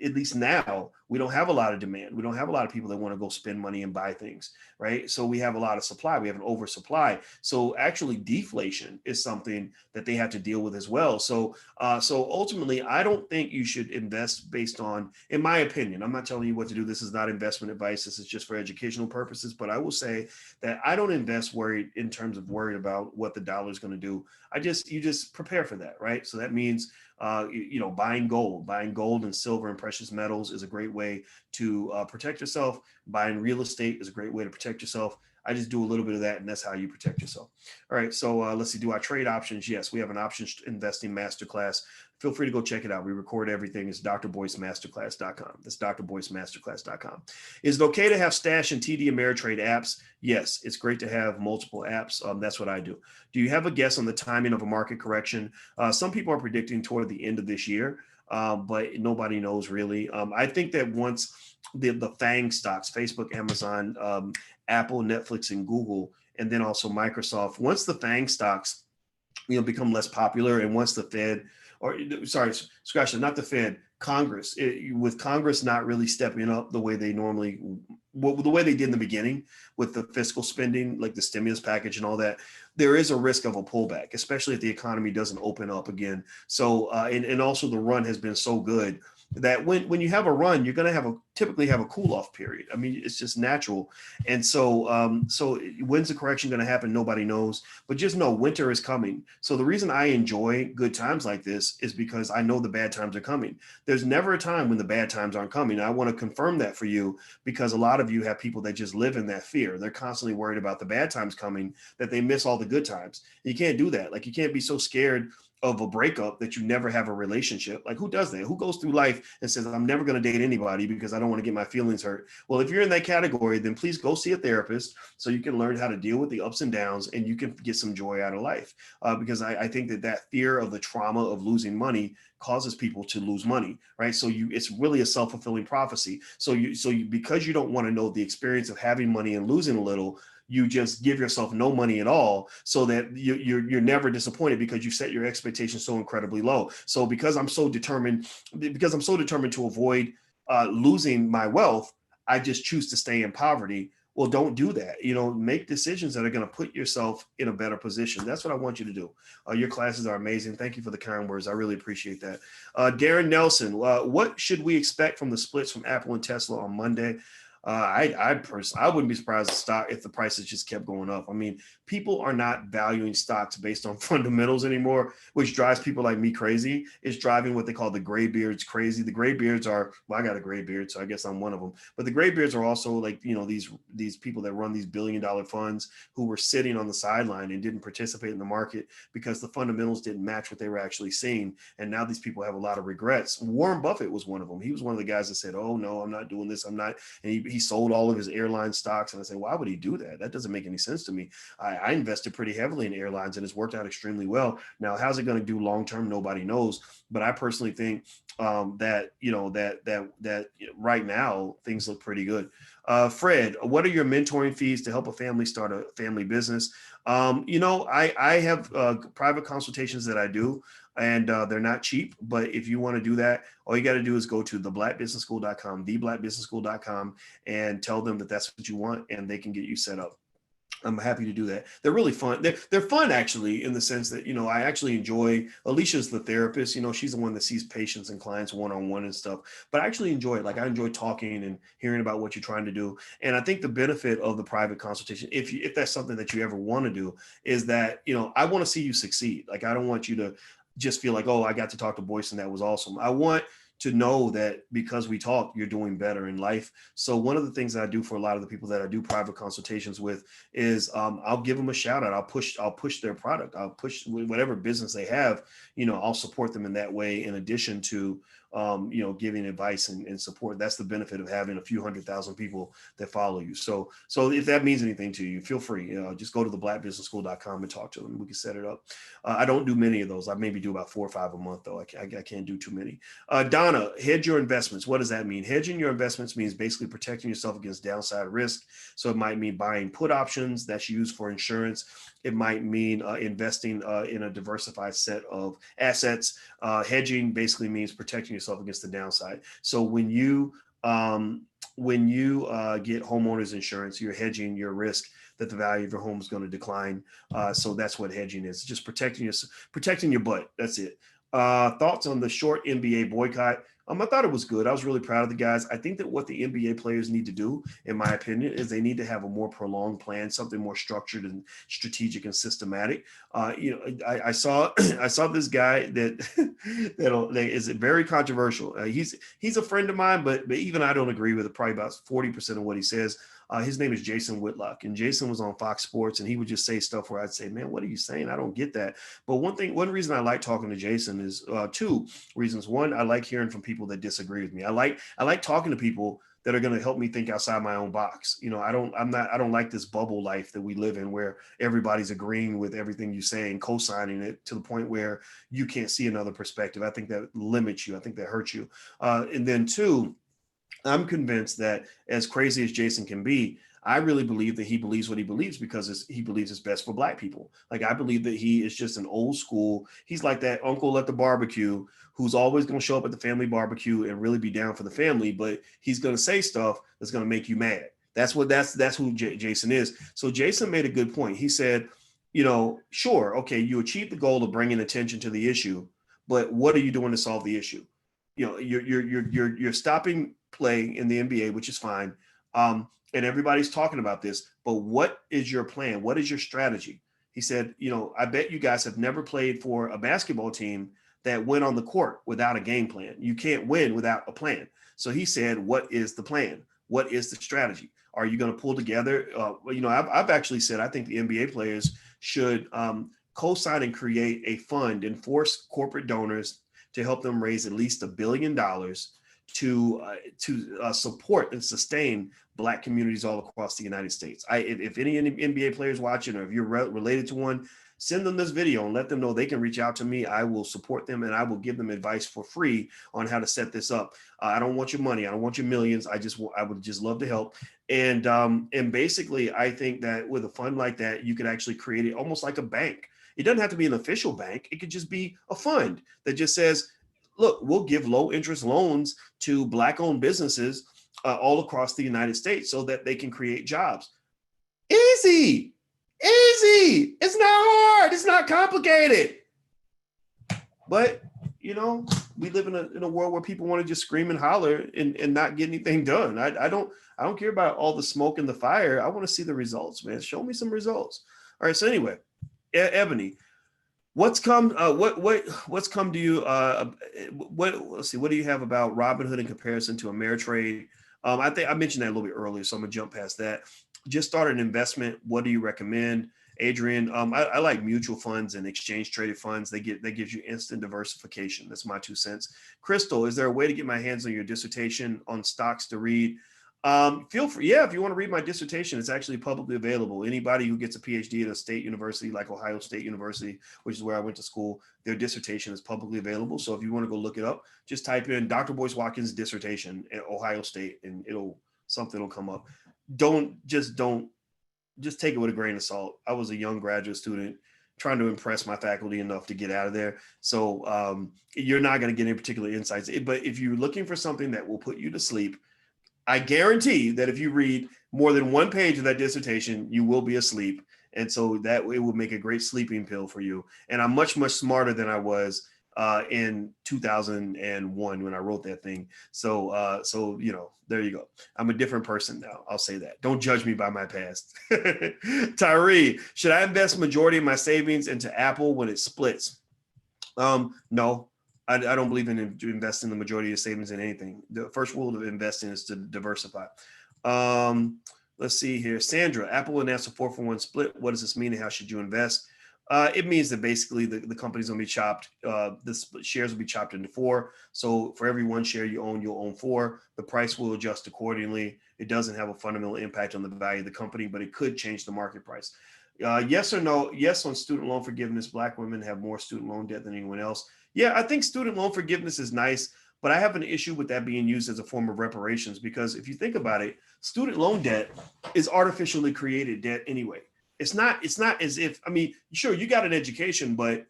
at least now, we don't have a lot of demand. We don't have a lot of people that want to go spend money and buy things, right? So we have a lot of supply. We have an oversupply. So actually deflation is something that they have to deal with as well. So ultimately, I don't think you should invest based on, in my opinion, I'm not telling you what to do. This is not investment advice. This is just for educational purposes. But I will say that I don't invest worried about what the dollar is going to do. You just prepare for that, right? So that means buying gold and silver and precious metals is a great way to protect yourself. Buying real estate is a great way to protect yourself. I just do a little bit of that, and that's how you protect yourself. All right, so let's see. Do I trade options? Yes, we have an options investing masterclass. Feel free to go check it out. We record everything. It's drboycemasterclass.com. That's drboycemasterclass.com. Is it okay to have Stash and TD Ameritrade apps? Yes, it's great to have multiple apps. That's what I do. Do you have a guess on the timing of a market correction? Some people are predicting toward the end of this year. but nobody knows really. I think that once the FANG stocks, Facebook, Amazon, Apple, Netflix, and Google, and then also Microsoft, once the FANG stocks, become less popular, and once the Fed, or sorry, scratch it, not the Fed, Congress, with Congress not really stepping up the way they normally, the way they did in the beginning with the fiscal spending, like the stimulus package and all that, there is a risk of a pullback, especially if the economy doesn't open up again. So, and also the run has been so good that when you have a run, you're going to typically have a cool off period. I mean, it's just natural. And so when's the correction going to happen? Nobody knows, but just know winter is coming. So the reason I enjoy good times like this is because I know the bad times are coming. There's never a time when the bad times aren't coming. I want to confirm that for you, because a lot of you have people that just live in that fear. They're constantly worried about the bad times coming, that they miss all the good times. You can't do that. Like, you can't be so scared of a breakup that you never have a relationship. Like, who does that? Who goes through life and says, I'm never going to date anybody because I don't want to get my feelings hurt? Well, if you're in that category, then please go see a therapist so you can learn how to deal with the ups and downs, and you can get some joy out of life. Because I think that fear of the trauma of losing money causes people to lose money, right? So it's really a self-fulfilling prophecy. So because you don't want to know the experience of having money and losing a little, you just give yourself no money at all, so that you're never disappointed, because you set your expectations so incredibly low. So because I'm so determined to avoid losing my wealth, I just choose to stay in poverty. Well, don't do that. Make decisions that are going to put yourself in a better position. That's what I want you to do. Your classes are amazing. Thank you for the kind words. I really appreciate that. Darren Nelson, what should we expect from the splits from Apple and Tesla on Monday? I wouldn't be surprised if the prices just kept going up. I mean, people are not valuing stocks based on fundamentals anymore, which drives people like me crazy. It's driving what they call the graybeards crazy. The graybeards are, well, I got a gray beard, so I guess I'm one of them. But the graybeards are also like, these people that run these billion-dollar funds who were sitting on the sideline and didn't participate in the market because the fundamentals didn't match what they were actually seeing. And now these people have a lot of regrets. Warren Buffett was one of them. He was one of the guys that said, oh no, I'm not doing this. I'm not. And he sold all of his airline stocks. And I said, why would he do that? That doesn't make any sense to me. I invested pretty heavily in airlines, and it's worked out extremely well. Now, how's it going to do long term? Nobody knows. But I personally think that right now things look pretty good. Fred, what are your mentoring fees to help a family start a family business? I have private consultations that I do, and they're not cheap. But if you want to do that, all you got to do is go to theblackbusinessschool.com, and tell them that that's what you want, and they can get you set up. I'm happy to do that. They're really fun. They're fun, actually, in the sense that, I actually enjoy, Alicia's the therapist, she's the one that sees patients and clients one-on-one and stuff, but I actually enjoy it. Like, I enjoy talking and hearing about what you're trying to do. And I think the benefit of the private consultation, if that's something that you ever want to do, is that, I want to see you succeed. Like, I don't want you to just feel like, oh, I got to talk to Boyce and that was awesome. I want to know that because we talk, you're doing better in life. So one of the things that I do for a lot of the people that I do private consultations with is I'll give them a shout out. I'll push their product. I'll push whatever business they have. I'll support them in that way, in addition to giving advice and support. That's the benefit of having a few 100,000 people that follow you. So if that means anything to you, feel free. Just go to theblackbusinessschool.com and talk to them. We can set it up. I don't do many of those. I maybe do about 4 or 5 a month, though. I can't do too many. Donna, hedge your investments. What does that mean? Hedging your investments means basically protecting yourself against downside risk. So it might mean buying put options that's used for insurance. It might mean investing in a diversified set of assets. Hedging basically means protecting yourself against the downside. So when you get homeowners insurance, you're hedging your risk that the value of your home is going to decline. So that's what hedging is. Just protecting your butt. That's it. Thoughts on the short NBA boycott? I thought it was good. I was really proud of the guys. I think that what the NBA players need to do, in my opinion, is they need to have a more prolonged plan, something more structured and strategic and systematic. I saw this guy that is very controversial. He's a friend of mine, but even I don't agree with it. Probably about 40% of what he says. His name is Jason Whitlock, and Jason was on Fox Sports, and he would just say stuff where I'd say, man, what are you saying? I don't get that. But one reason I like talking to Jason is 2 reasons. One, I like hearing from people that disagree with me. I like talking to people that are going to help me think outside my own box. You know, I don't like this bubble life that we live in where everybody's agreeing with everything you say and co-signing it to the point where you can't see another perspective. I think that limits you. I think that hurts you. And then two, I'm convinced that as crazy as Jason can be, I really believe that he believes what he believes because he believes it's best for Black people. Like, I believe that he is just an old school. He's like that uncle at the barbecue who's always going to show up at the family barbecue and really be down for the family, but he's going to say stuff that's going to make you mad. That's who Jason is. So Jason made a good point. He said, you know, sure, okay, you achieved the goal of bringing attention to the issue, but what are you doing to solve the issue? You know, you're stopping play in the NBA, which is fine. And everybody's talking about this, but what is your plan? What is your strategy? He said, you know, I bet you guys have never played for a basketball team that went on the court without a game plan. You can't win without a plan. So he said, what is the plan? What is the strategy? Are you going to pull together? You know, I've actually said, I think the NBA players should co-sign and create a fund and force corporate donors to help them raise at least $1 billion to support and sustain Black communities all across the United States. If any NBA players watching, or if you're related to one, send them this video and let them know they can reach out to me. I will support them and I will give them advice for free on how to set this up. I don't want your money. I don't want your millions. I would just love to help. And basically, I think that with a fund like that, you could actually create it almost like a bank. It doesn't have to be an official bank. It could just be a fund that just says, look, we'll give low interest loans to Black-owned businesses all across the United States so that they can create jobs. Easy. It's not hard. It's not complicated. But, you know, we live in a world where people want to just scream and holler and not get anything done. I don't care about all the smoke and the fire. I want to see the results, man. Show me some results. All right. So anyway, Ebony, what's come to you? Let's see. What do you have about Robinhood in comparison to Ameritrade? I think I mentioned that a little bit earlier, so I'm gonna jump past that. Just started an investment. What do you recommend, Adrian? I like mutual funds and exchange traded funds. That gives you instant diversification. That's my 2 cents. Crystal, is there a way to get my hands on your dissertation on stocks to read? Feel free. Yeah, if you want to read my dissertation, it's actually publicly available. Anybody who gets a PhD at a state university like Ohio State University, which is where I went to school, their dissertation is publicly available. So if you want to go look it up, just type in Dr. Boyce Watkins dissertation at Ohio State and something will come up. Just take it with a grain of salt. I was a young graduate student trying to impress my faculty enough to get out of there. So you're not going to get any particular insights. But if you're looking for something that will put you to sleep, I guarantee that if you read more than one page of that dissertation, you will be asleep. And so that it will make a great sleeping pill for you. And I'm much, much smarter than I was in 2001 when I wrote that thing. So, you know, there you go. I'm a different person now. I'll say that. Don't judge me by my past. Tyree, should I invest majority of my savings into Apple when it splits? No. I don't believe in investing the majority of savings in anything. The first rule of investing is to diversify. Let's see here. Sandra, Apple announced a 4-for-1 split. What does this mean and how should you invest? It means that basically the company's going to be chopped. The shares will be chopped into 4. So for every 1 share you own, you'll own 4. The price will adjust accordingly. It doesn't have a fundamental impact on the value of the company, but it could change the market price. Yes or no? Yes on student loan forgiveness. Black women have more student loan debt than anyone else. Yeah, I think student loan forgiveness is nice, but I have an issue with that being used as a form of reparations because if you think about it, student loan debt is artificially created debt anyway. It's not as if, I mean, sure, you got an education, but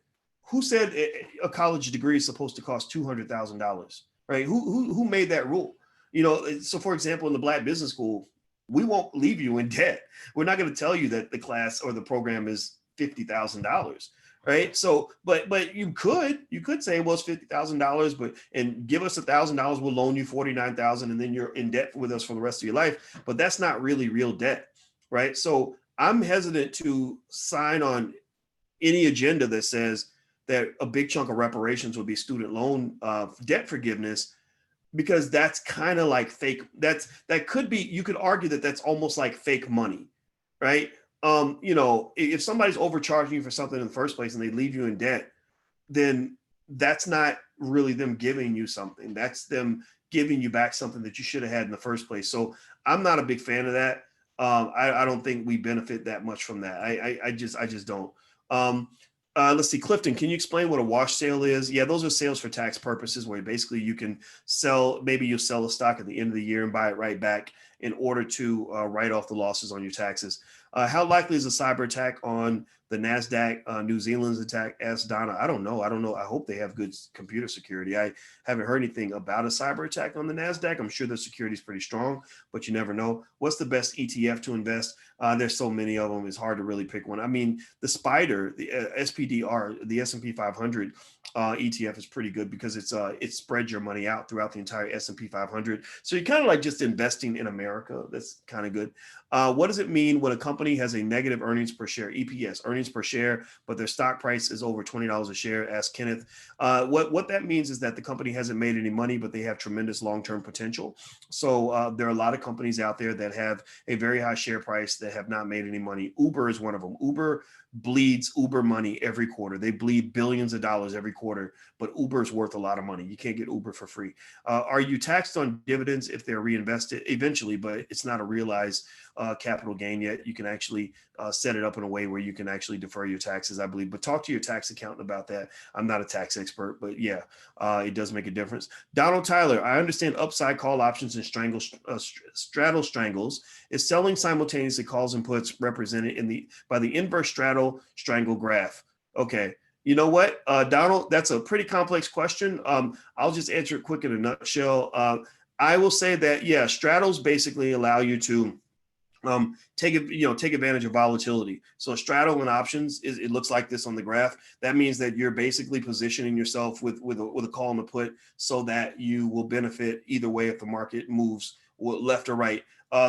who said a college degree is supposed to cost $200,000, right? Who made that rule? You know, so for example, in the Black Business School, we won't leave you in debt. We're not going to tell you that the class or the program is $50,000. Right. So, but you could say, well, it's $50,000, and give us $1,000, we'll loan you $49,000, and then you're in debt with us for the rest of your life. But that's not really real debt. Right. So I'm hesitant to sign on any agenda that says that a big chunk of reparations will be student loan debt forgiveness, because that's kind of like fake. That could be, you could argue that that's almost like fake money. Right. You know, if somebody's overcharging you for something in the first place and they leave you in debt, then that's not really them giving you something. That's them giving you back something that you should have had in the first place. So I'm not a big fan of that. I don't think we benefit that much from that. I just don't. Let's see, Clifton, can you explain what a wash sale is? Yeah, those are sales for tax purposes where basically you can sell, maybe you sell a stock at the end of the year and buy it right back in order to write off the losses on your taxes. How likely is a cyber attack on the NASDAQ? New Zealand's attack? Asked Donna. I don't know. I hope they have good computer security. I haven't heard anything about a cyber attack on the NASDAQ. I'm sure the security is pretty strong, but you never know. What's the best ETF to invest? There's so many of them. It's hard to really pick one. I mean, the SPDR, the SPDR, the S&P 500 ETF is pretty good because it spreads your money out throughout the entire S&P 500. So you're kind of like just investing in America. That's kind of good. What does it mean when a company has a negative earnings per share, EPS, earnings per share, but their stock price is over $20 a share? Asked Kenneth. What that means is that the company hasn't made any money, but they have tremendous long-term potential. So there are a lot of companies out there that have a very high share price that have not made any money. Uber is one of them. Uber bleeds Uber money every quarter. They bleed billions of dollars every quarter, but Uber is worth a lot of money. You can't get Uber for free. Are you taxed on dividends if they're reinvested? Eventually, but it's not a realized capital gain yet. You can actually set it up in a way where you can actually defer your taxes, I believe. But talk to your tax accountant about that. I'm not a tax expert, but yeah, it does make a difference. Donald Tyler, I understand upside call options and straddle strangles. Is selling simultaneously calls and puts represented by the inverse straddle strangle graph? Okay. You know what, Donald, that's a pretty complex question. I'll just answer it quick in a nutshell. I will say that, yeah, straddles basically allow you to take advantage of volatility. So straddle in options it looks like this on the graph. That means that you're basically positioning yourself with a call and a put so that you will benefit either way if the market moves left or right.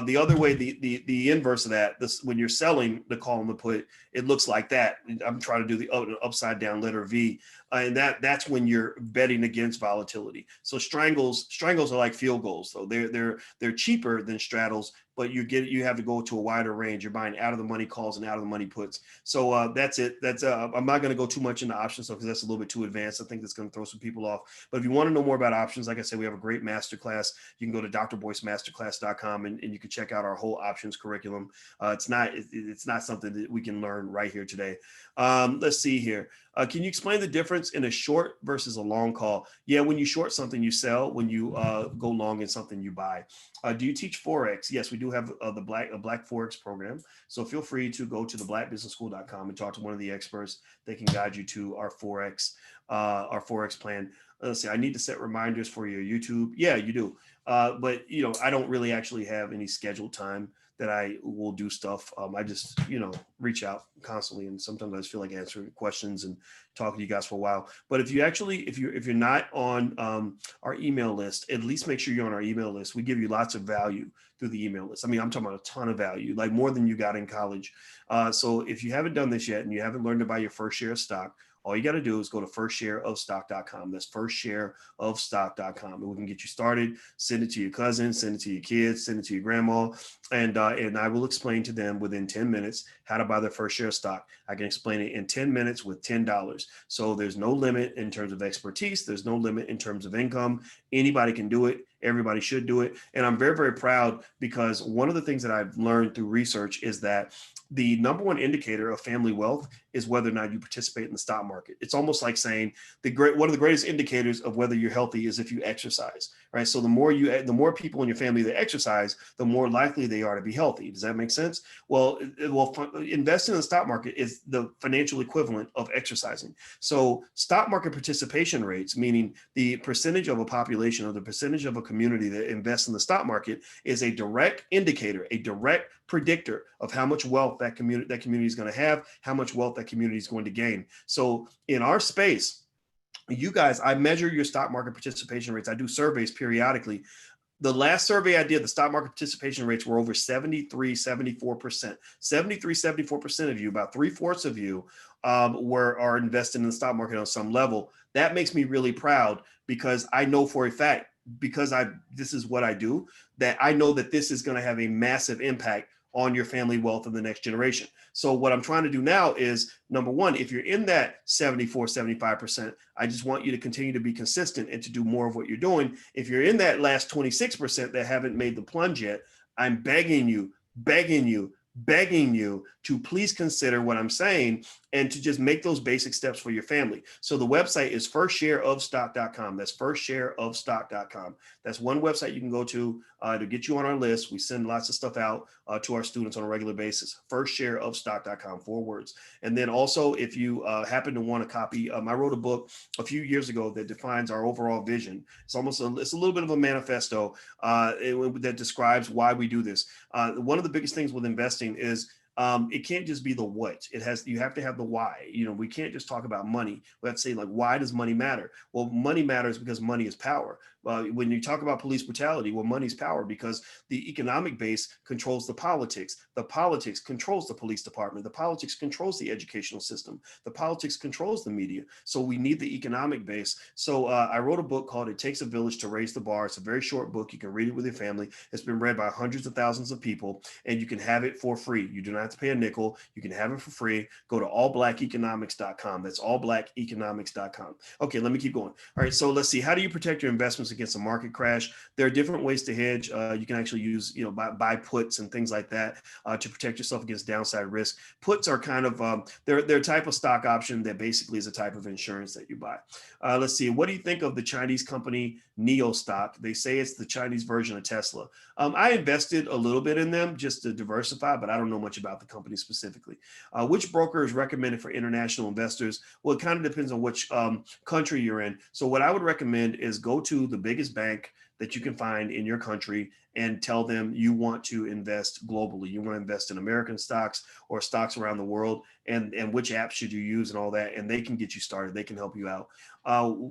The other way, the inverse of that, when you're selling the call and the put, it looks like that. I'm trying to do the upside down letter V, and that's when you're betting against volatility. So strangles are like field goals, though. They're cheaper than straddles, but you have to go to a wider range. You're buying out of the money calls and out of the money puts. So that's it. I'm not going to go too much into options because that's a little bit too advanced. I think that's going to throw some people off. But if you want to know more about options, like I said, we have a great masterclass. You can go to drboycemasterclass.com and you can check out our whole options curriculum. It's not something that we can learn right here today. Let's see here. Can you explain the difference in a short versus a long call? Yeah, when you short something, you sell. When you go long in something, you buy. Do you teach Forex? Yes, we do have a Black Forex program. So feel free to go to theblackbusinessschool.com and talk to one of the experts. They can guide you to our Forex plan. Let's see, I need to set reminders for your YouTube. Yeah, you do. But I don't really actually have any scheduled time that I will do stuff. I just, reach out constantly. And sometimes I just feel like answering questions and talking to you guys for a while. But if you're not on our email list, at least make sure you're on our email list. We give you lots of value through the email list. I mean, I'm talking about a ton of value, like more than you got in college. So if you haven't done this yet and you haven't learned to buy your first share of stock, all you got to do is go to firstshareofstock.com. That's firstshareofstock.com. And we can get you started. Send it to your cousin, send it to your kids, send it to your grandma. And I will explain to them within 10 minutes how to buy their first share of stock. I can explain it in 10 minutes with $10. So there's no limit in terms of expertise. There's no limit in terms of income. Anybody can do it. Everybody should do it. And I'm very, very proud because one of the things that I've learned through research is that the number one indicator of family wealth is whether or not you participate in the stock market. It's almost like saying one of the greatest indicators of whether you're healthy is if you exercise, right? So the more people in your family that exercise, the more likely they are to be healthy. Does that make sense? Well, investing in the stock market is the financial equivalent of exercising. So stock market participation rates, meaning the percentage of a population or the percentage of a community that invests in the stock market, is a direct indicator, a direct predictor of how much wealth that community is going to have, how much wealth that community is going to gain. So in our space, you guys, I measure your stock market participation rates. I do surveys periodically. The last survey I did, the stock market participation rates were over 73, 74%. 73, 74% of you, about 3/4 of you are invested in the stock market on some level. That makes me really proud because I know for a fact, because this is what I do, that I know that this is going to have a massive impact on your family wealth of the next generation. So what I'm trying to do now is, number one, if you're in that 74, 75%, I just want you to continue to be consistent and to do more of what you're doing. If you're in that last 26% that haven't made the plunge yet, I'm begging you, begging you to please consider what I'm saying and to just make those basic steps for your family. So the website is firstshareofstock.com. That's firstshareofstock.com. That's one website you can go to get you on our list. We send lots of stuff out to our students on a regular basis. Firstshareofstock.com, 4 words. And then also, if you happen to want a copy, I wrote a book a few years ago that defines our overall vision. It's a little bit of a manifesto that describes why we do this. One of the biggest things with investing is it can't just be the what. You have to have the why. We can't just talk about money. We have to say, like, why does money matter? Well, money matters because money is power. When you talk about police brutality, well, money's power because the economic base controls the politics. The politics controls the police department. The politics controls the educational system. The politics controls the media. So we need the economic base. So I wrote a book called It Takes a Village to Raise the Bar. It's a very short book. You can read it with your family. It's been read by hundreds of thousands of people, and you can have it for free. You do not have to pay a nickel. You can have it for free. Go to allblackeconomics.com. That's allblackeconomics.com. Okay, let me keep going. All right, so let's see. How do you protect your investments against a market crash? There are different ways to hedge. You can actually use, buy puts and things like that to protect yourself against downside risk. Puts are kind of, they're a type of stock option that basically is a type of insurance that you buy. Let's see. What do you think of the Chinese company Neo stock? They say it's the Chinese version of Tesla. I invested a little bit in them just to diversify, but I don't know much about the company specifically. Which broker is recommended for international investors? Well, it kind of depends on which country you're in. So what I would recommend is go to the biggest bank that you can find in your country and tell them you want to invest globally. You want to invest in American stocks or stocks around the world, and which apps should you use and all that, and they can get you started. They can help you out.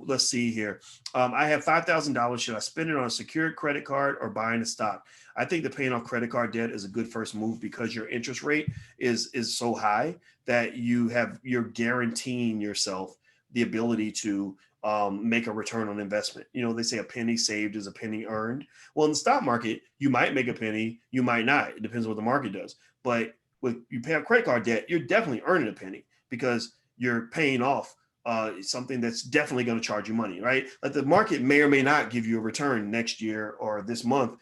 Let's see here. I have $5,000. Should I spend it on a secured credit card or buying a stock? I think that paying off credit card debt is a good first move because your interest rate is so high that you're guaranteeing yourself the ability to make a return on investment. They say a penny saved is a penny earned. Well, in the stock market, you might make a penny, you might not. It depends on what the market does. But with you pay off credit card debt, you're definitely earning a penny because you're paying off something that's definitely going to charge you money, right? Like the market may or may not give you a return next year or this month,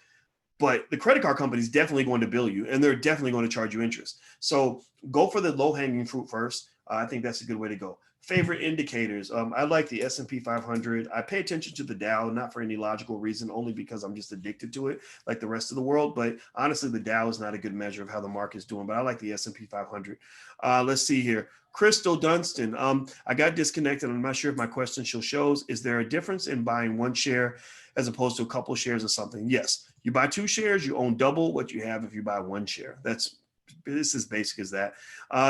but the credit card company is definitely going to bill you, and they're definitely going to charge you interest. So go for the low-hanging fruit first. I think that's a good way to go. Favorite indicators. I like the S&P 500. I pay attention to the Dow, not for any logical reason, only because I'm just addicted to it like the rest of the world. But honestly, the Dow is not a good measure of how the market's doing, but I like the S&P 500. Let's see here. Crystal Dunstan. I got disconnected. I'm not sure if my question still shows. Is there a difference in buying one share as opposed to a couple of shares of something? Yes. You buy 2 shares, you own double what you have if you buy 1 share. This is basic as that.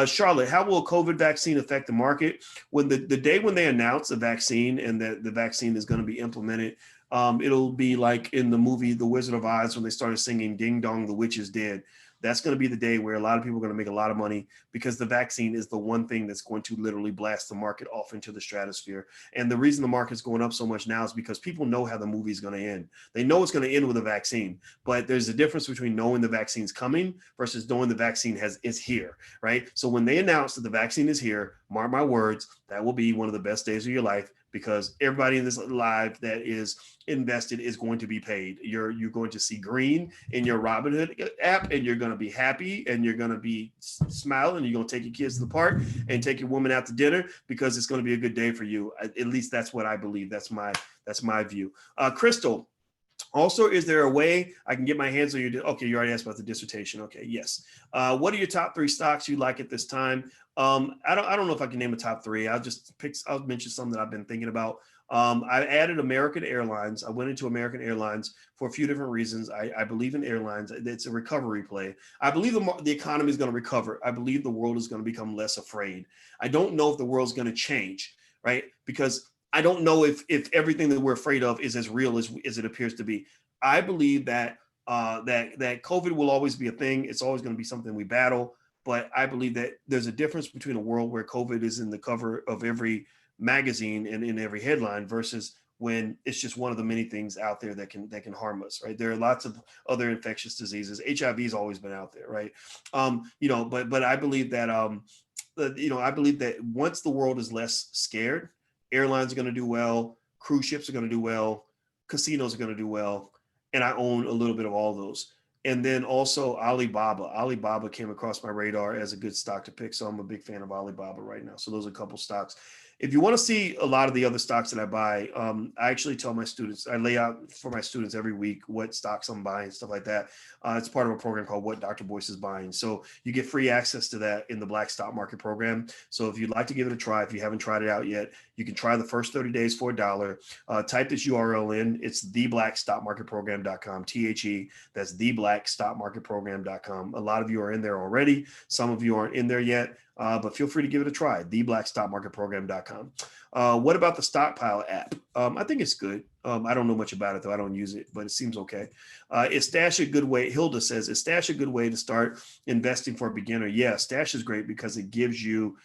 Charlotte, how will a COVID vaccine affect the market? When the day when they announce the vaccine and that the vaccine is going to be implemented, it'll be like in the movie The Wizard of Oz when they started singing "Ding Dong, the Witch is Dead." That's going to be the day where a lot of people are going to make a lot of money because the vaccine is the one thing that's going to literally blast the market off into the stratosphere. And the reason the market's going up so much now is because people know how the movie's going to end. They know it's going to end with a vaccine, but there's a difference between knowing the vaccine's coming versus knowing the vaccine is here, right? So when they announce that the vaccine is here, mark my words, that will be one of the best days of your life because everybody in this live that is invested is going to be paid. You're going to see green in your Robinhood app, and you're going to be happy, and you're going to be smiling, and you're going to take your kids to the park and take your woman out to dinner because it's going to be a good day for you. At least that's what I believe. That's my view. Crystal. Also, is there a way I can get my hands on your? Okay, you already asked about the dissertation. Okay, yes. What are your top 3 stocks you like at this time? I don't know if I can name a top 3. I'll mention some that I've been thinking about. I added American Airlines. I went into American Airlines for a few different reasons. I believe in airlines. It's a recovery play. I believe the economy is going to recover. I believe the world is going to become less afraid. I don't know if the world's going to change, right? Because I don't know if everything that we're afraid of is as real as it appears to be. I believe that that COVID will always be a thing. It's always going to be something we battle. But I believe that there's a difference between a world where COVID is in the cover of every magazine and in every headline versus when it's just one of the many things out there that can harm us, right? There are lots of other infectious diseases. HIV has always been out there, right? But I believe that I believe that once the world is less scared, airlines are going to do well, cruise ships are going to do well, casinos are going to do well, and I own a little bit of all those. And then also Alibaba. Alibaba came across my radar as a good stock to pick, so I'm a big fan of Alibaba right now. So those are a couple stocks. If you want to see a lot of the other stocks that I buy, I actually tell my students, I lay out for my students every week what stocks I'm buying, stuff like that. It's part of a program called What Dr. Boyce is Buying. So you get free access to that in the Black Stock Market program. So if you'd like to give it a try, if you haven't tried it out yet, you can try the first 30 days for $1. Type this URL in. It's theblackstockmarketprogram.com, THE. That's theblackstockmarketprogram.com. A lot of you are in there already. Some of you aren't in there yet. But feel free to give it a try, theblackstockmarketprogram.com. What about the Stockpile app? I think it's good. I don't know much about it, though. I don't use it, but it seems okay. Is Stash a good way? Hilda says, is Stash a good way to start investing for a beginner? Yeah, Stash is great because it gives you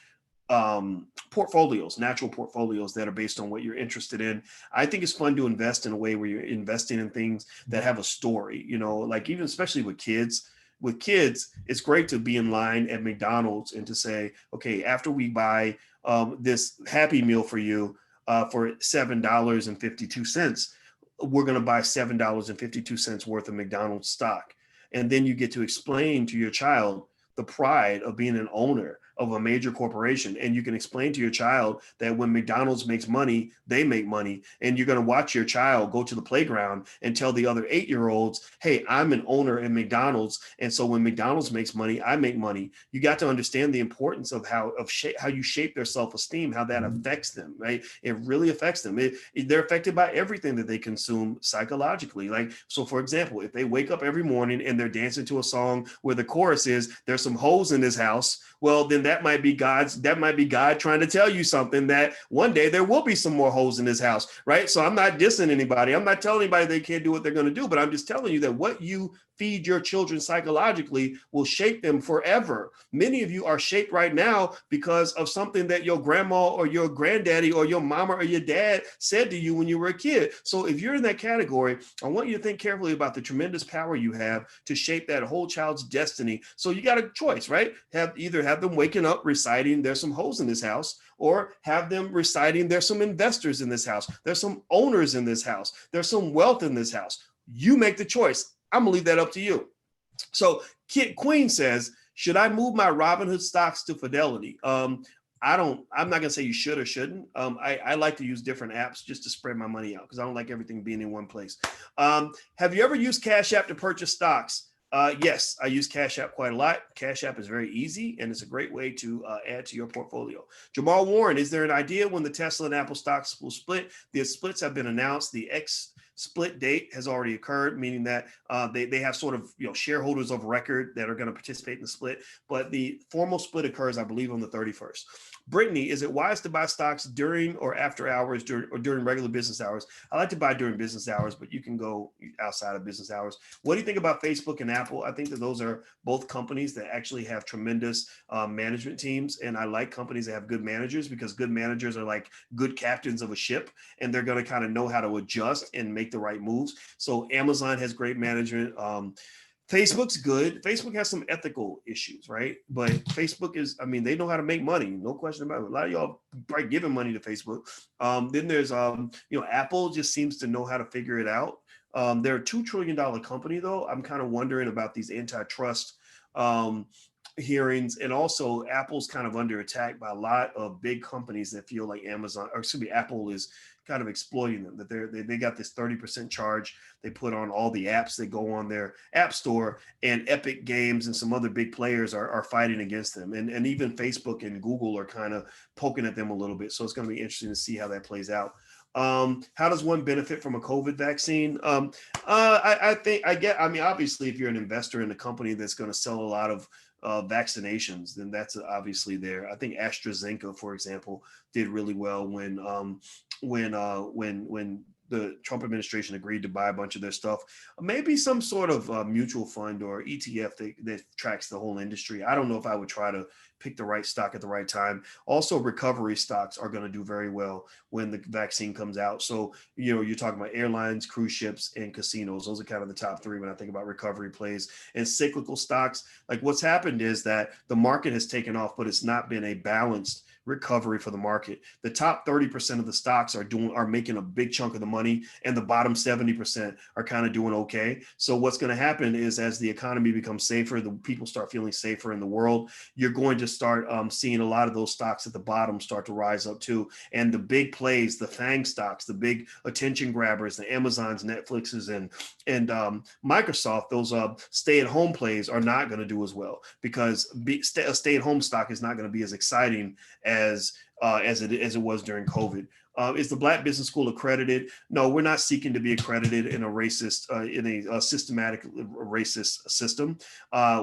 portfolios, natural portfolios that are based on what you're interested in. I think it's fun to invest in a way where you're investing in things that have a story, like even especially with kids. With kids, it's great to be in line at McDonald's and to say, okay, after we buy this Happy Meal for you for $7.52, we're going to buy $7.52 worth of McDonald's stock. And then you get to explain to your child the pride of being an owner of a major corporation. And you can explain to your child that when McDonald's makes money, they make money. And you're going to watch your child go to the playground and tell the other 8-year-olds, hey, I'm an owner in McDonald's. And so when McDonald's makes money, I make money. You got to understand the importance of how you shape their self-esteem, how that affects them, right? It really affects them. They're affected by everything that they consume psychologically. Like, so for example, if they wake up every morning and they're dancing to a song where the chorus is, there's some hoes in this house, well, then that might be God trying to tell you something, that one day there will be some more hoes in this house, right? So I'm not dissing anybody. I'm not telling anybody they can't do what they're going to do, but I'm just telling you that what you feed your children psychologically will shape them forever. Many of you are shaped right now because of something that your grandma or your granddaddy or your mama or your dad said to you when you were a kid. So if you're in that category, I want you to think carefully about the tremendous power you have to shape that whole child's destiny. So you got a choice, right? Either have them waking up reciting there's some hoes in this house, or have them reciting there's some investors in this house, there's some owners in this house, there's some wealth in this house. You make the choice. I'm gonna leave that up to you. So Queen says, should I move my Robinhood stocks to Fidelity? I'm not gonna say you should or shouldn't. I like to use different apps just to spread my money out because I don't like everything being in one place. Have you ever used Cash App to purchase stocks? Yes, I use Cash App quite a lot. Cash App is very easy and it's a great way to add to your portfolio. Jamal Warren, is there an idea when the Tesla and Apple stocks will split? The splits have been announced. The split date has already occurred, meaning that they have sort of shareholders of record that are going to participate in the split. But the formal split occurs, I believe, on the 31st. Brittany, is it wise to buy stocks during or after hours during regular business hours? I like to buy during business hours, but you can go outside of business hours. What do you think about Facebook and Apple? I think that those are both companies that actually have tremendous management teams. And I like companies that have good managers because good managers are like good captains of a ship, and they're going to kind of know how to adjust and make the right moves. So Amazon has great management. Facebook's good. Facebook has some ethical issues, right? But Facebook is, they know how to make money. No question about it. A lot of y'all probably giving money to Facebook. Then there's, Apple just seems to know how to figure it out. They're a $2 trillion company, though. I'm kind of wondering about these antitrust hearings. And also Apple's kind of under attack by a lot of big companies that feel like Apple is kind of exploiting them, that they got this 30% charge they put on all the apps that go on their app store, and Epic Games and some other big players are fighting against them. And even Facebook and Google are kind of poking at them a little bit. So it's going to be interesting to see how that plays out. How does one benefit from a COVID vaccine? Obviously, if you're an investor in a company that's going to sell a lot of vaccinations, then that's obviously there. I think AstraZeneca, for example, did really well when the Trump administration agreed to buy a bunch of their stuff. Maybe some sort of mutual fund or ETF that tracks the whole industry. I don't know if I would try to pick the right stock at the right time. Also, recovery stocks are going to do very well when the vaccine comes out. So, you're talking about airlines, cruise ships, and casinos. Those are kind of the top three when I think about recovery plays. And cyclical stocks, like what's happened is that the market has taken off, but it's not been a balanced recovery for the market. The top 30% of the stocks are making a big chunk of the money, and the bottom 70% are kind of doing okay. So what's going to happen is, as the economy becomes safer, the people start feeling safer in the world, you're going to start seeing a lot of those stocks at the bottom start to rise up too. And the big plays, the FANG stocks, the big attention grabbers, the Amazons, Netflixes, and Microsoft, those stay-at-home plays are not going to do as well, because a stay-at-home stock is not going to be as exciting as it was during COVID. Is the Black Business School accredited? No, we're not seeking to be accredited in a systematic racist system.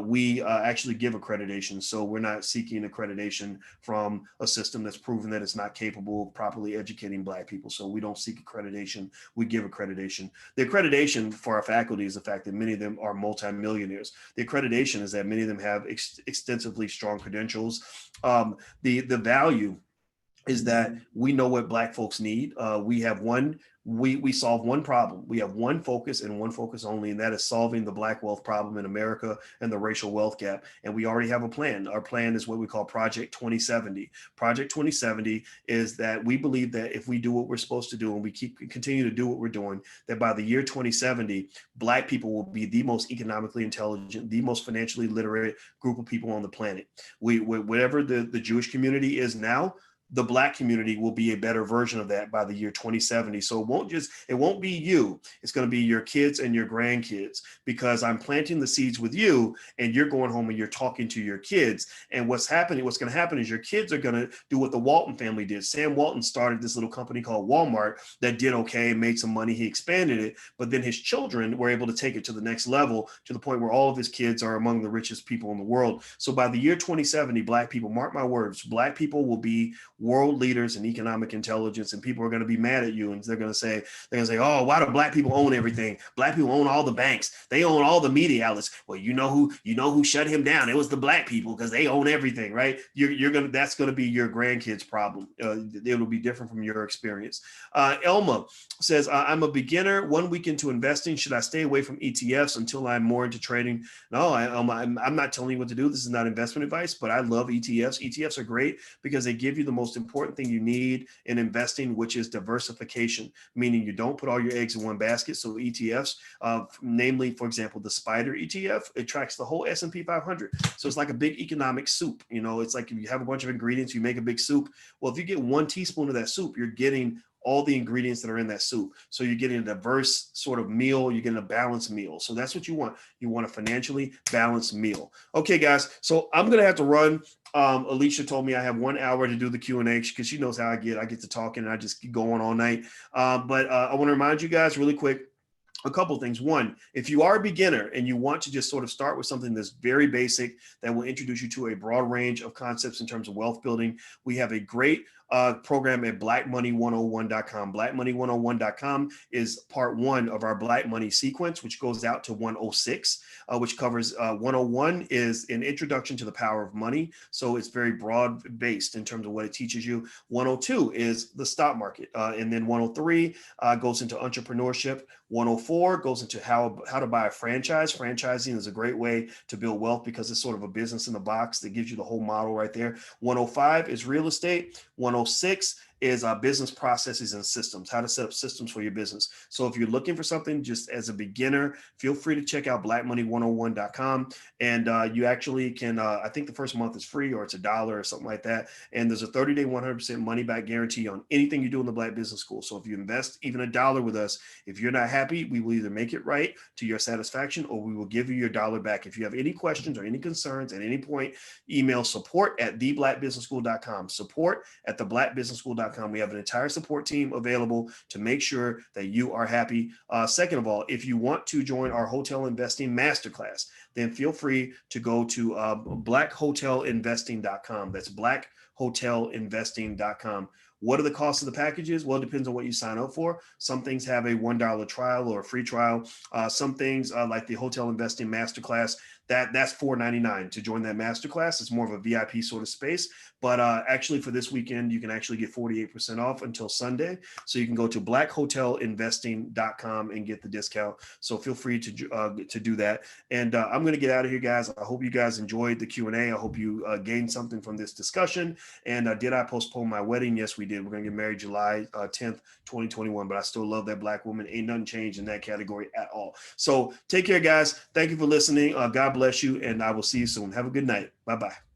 We actually give accreditation, so we're not seeking accreditation from a system that's proven that it's not capable of properly educating Black people. So we don't seek accreditation. We give accreditation. The accreditation for our faculty is the fact that many of them are multimillionaires. The accreditation is that many of them have extensively strong credentials. The value is that we know what Black folks need. We solve one problem. We have one focus and one focus only, and that is solving the Black wealth problem in America and the racial wealth gap. And we already have a plan. Our plan is what we call Project 2070. Project 2070 is that we believe that if we do what we're supposed to do and we continue to do what we're doing, that by the year 2070, Black people will be the most economically intelligent, the most financially literate group of people on the planet. Whatever the Jewish community is now, the Black community will be a better version of that by the year 2070. So it won't be you. It's going to be your kids and your grandkids, because I'm planting the seeds with you and you're going home and you're talking to your kids. And what's going to happen is your kids are going to do what the Walton family did. Sam Walton started this little company called Walmart that did okay, made some money. He expanded it, but then his children were able to take it to the next level, to the point where all of his kids are among the richest people in the world. So by the year 2070, Black people, mark my words, Black people will be world leaders in economic intelligence, and people are going to be mad at you, and they're going to say, oh, why do Black people own everything? Black people own all the banks. They own all the media outlets. Well, you know who shut him down? It was the Black people, because they own everything, right? That's going to be your grandkids' problem. It'll be different from your experience. Elma says, I'm a beginner, 1 week into investing. Should I stay away from ETFs until I'm more into trading? No, I'm not telling you what to do. This is not investment advice, but I love ETFs. ETFs are great because they give you the most important thing you need in investing, which is diversification, meaning you don't put all your eggs in one basket. So ETFs, namely, for example, the SPDR ETF, it tracks the whole S&P 500. So it's like a big economic soup. It's like if you have a bunch of ingredients, you make a big soup. Well, if you get 1 teaspoon of that soup, you're getting all the ingredients that are in that soup. So you're getting a diverse sort of meal, you're getting a balanced meal. So that's what you want. You want a financially balanced meal. Okay, guys, so I'm going to have to run. Alicia told me I have 1 hour to do the Q&A, because she knows how I get to talking and I just keep going all night. But I want to remind you guys really quick, a couple of things. One, if you are a beginner and you want to just sort of start with something that's very basic that will introduce you to a broad range of concepts in terms of wealth building, we have a great program at blackmoney101.com. Blackmoney101.com is part 1 of our Black Money sequence, which goes out to 106, which covers 101 is an introduction to the power of money. So it's very broad based in terms of what it teaches you. 102 is the stock market. And then 103 goes into entrepreneurship. 104 goes into how to buy a franchise. Franchising is a great way to build wealth because it's sort of a business in the box that gives you the whole model right there. 105 is real estate. 106 is business processes and systems, how to set up systems for your business. So if you're looking for something just as a beginner, feel free to check out blackmoney101.com. And you actually can, I think the first month is free, or it's $1 or something like that. And there's a 30-day, 100% money back guarantee on anything you do in the Black Business School. So if you invest even $1 with us, if you're not happy, we will either make it right to your satisfaction, or we will give you your $1 back. If you have any questions or any concerns at any point, email support@theblackbusinessschool.com, support@theblackbusinessschool.com. We have an entire support team available to make sure that you are happy. Second of all, if you want to join our hotel investing masterclass, then feel free to go to blackhotelinvesting.com. That's blackhotelinvesting.com. What are the costs of the packages? Well, it depends on what you sign up for. Some things have a $1 trial or a free trial. Some things like the Hotel Investing Masterclass, that's $4.99 to join that masterclass. It's more of a VIP sort of space. But actually for this weekend, you can actually get 48% off until Sunday. So you can go to blackhotelinvesting.com and get the discount. So feel free to do that. And I'm going to get out of here, guys. I hope you guys enjoyed the Q&A. I hope you gained something from this discussion. And did I postpone my wedding? Yes, we did. We're going to get married July 10th, 2021. But I still love that Black woman. Ain't nothing changed in that category at all. So take care, guys. Thank you for listening. God bless you. And I will see you soon. Have a good night. Bye-bye.